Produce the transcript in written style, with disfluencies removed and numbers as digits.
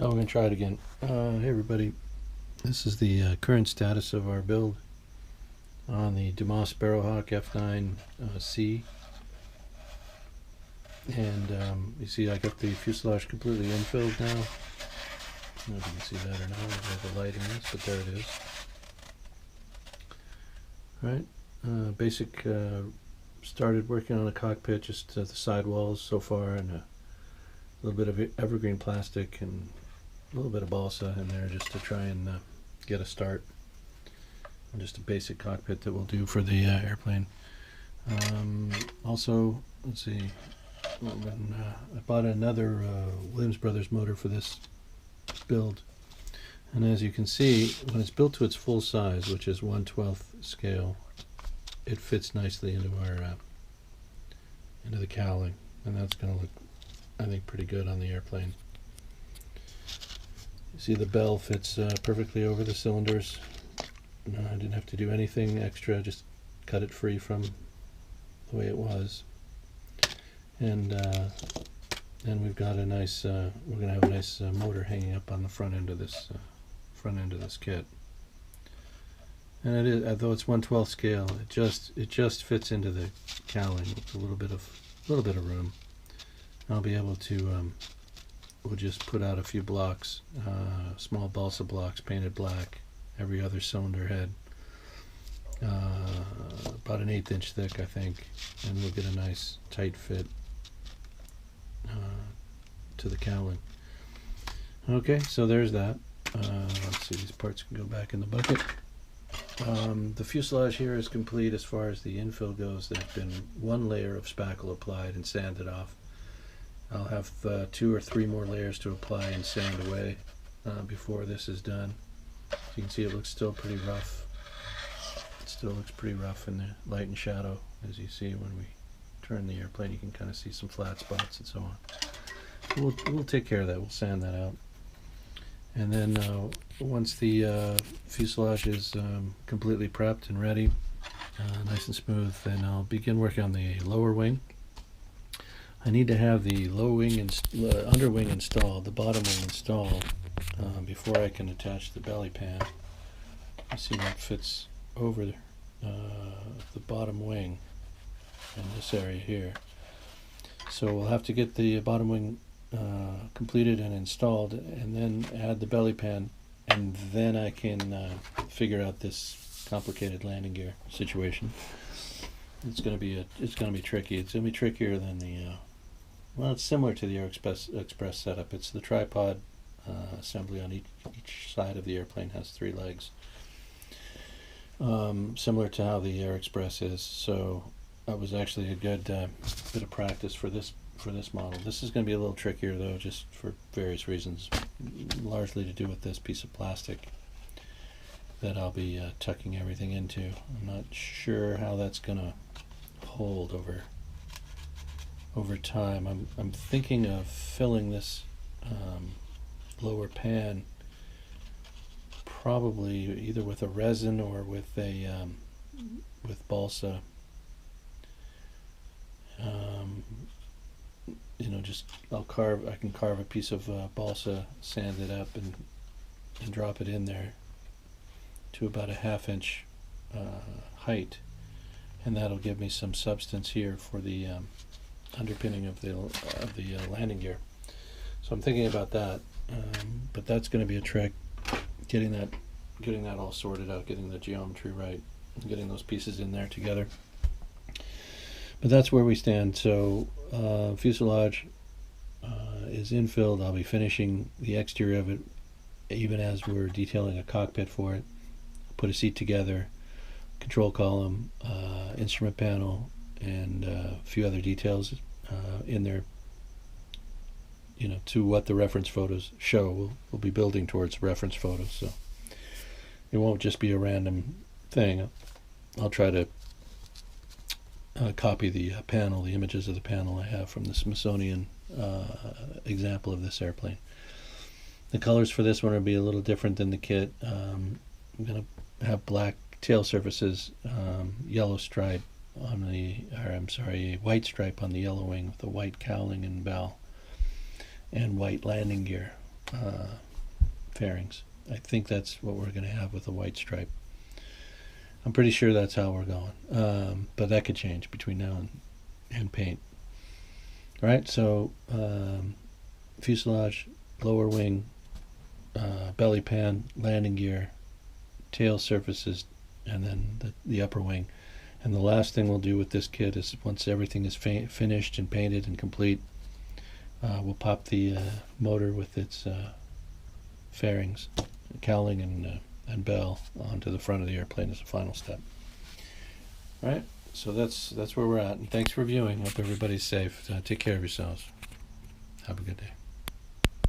Oh, we're going to try it again. Hey everybody, this is the current status of our build on the Dumas Sparrowhawk F9C. And you see I got the fuselage completely infilled now. I don't know if you can see that or not, where the lighting is, but there it is. Alright, basic, started working on a cockpit, just the sidewalls so far, and a little bit of evergreen plastic and a little bit of balsa in there just to try and get a start. And just a basic cockpit that we'll do for the airplane. Also, let's see, I bought another Williams Brothers motor for this build, and as you can see, when it's built to its full size, which is 1/12 scale, it fits nicely into our into the cowling, and that's going to look, I think, pretty good on the airplane. You see the bell fits perfectly over the cylinders. I didn't have to do anything extra, just cut it free from the way it was. And we've got a nice, we're going to have a nice motor hanging up on the front end of this kit. And it is, although it's 1/12 scale, it just fits into the cowling with a little bit of room. I'll be able to we'll just put out a few blocks, small balsa blocks painted black, every other cylinder head, about an 1/8 inch thick, I think, and we'll get a nice tight fit to the cowling. Okay, so there's that. Let's see, these parts can go back in the bucket. The fuselage here is complete as far as the infill goes. There's been one layer of spackle applied and sanded off. I'll have 2 or 3 more layers to apply and sand away before this is done. So you can see it looks still pretty rough. It still looks pretty rough in the light and shadow. As you see when we turn the airplane, you can kind of see some flat spots and so on. We'll take care of that. We'll sand that out. And then once the fuselage is completely prepped and ready, nice and smooth, then I'll begin working on the lower wing. I need to have the low wing and underwing installed, the bottom wing installed, before I can attach the belly pan. You see that fits over the bottom wing in this area here. So we'll have to get the bottom wing completed and installed, and then add the belly pan, and then I can figure out this complicated landing gear situation. It's going to be tricky. It's going to be trickier than the well, it's similar to the Air Express setup. It's the tripod assembly on each side of the airplane has 3 legs, similar to how the Air Express is. So that was actually a good bit of practice for this model. This is going to be a little trickier though, just for various reasons, largely to do with this piece of plastic that I'll be tucking everything into. I'm not sure how that's going to hold over time. I'm thinking of filling this lower pan probably either with a resin or with a with balsa. You know, just I can carve a piece of balsa, sand it up, and drop it in there to about a 1/2 inch height, and that'll give me some substance here for the underpinning of the landing gear. So I'm thinking about that, but that's going to be a trick, getting that all sorted out, getting the geometry right, and getting those pieces in there together. But that's where we stand. So fuselage is infilled. I'll be finishing the exterior of it even as we're detailing a cockpit for it. Put a seat together, control column, instrument panel, and a few other details in there, you know, to what the reference photos show. We'll be building towards reference photos, so it won't just be a random thing. I'll try to copy the panel, the images of the panel I have from the Smithsonian example of this airplane. The colors for this one will be a little different than the kit. I'm going to have black tail surfaces, yellow stripe on the, white stripe on the yellow wing with the white cowling and bell, and white landing gear fairings. I think that's what we're going to have with a white stripe. I'm pretty sure that's how we're going, but that could change between now and paint. All right, so fuselage, lower wing, belly pan, landing gear, tail surfaces, and then the upper wing. And the last thing we'll do with this kit is, once everything is finished and painted and complete, we'll pop the motor with its fairings, cowling, and bell onto the front of the airplane as a final step. All right, so that's where we're at. And thanks for viewing. Hope everybody's safe. Take care of yourselves. Have a good day.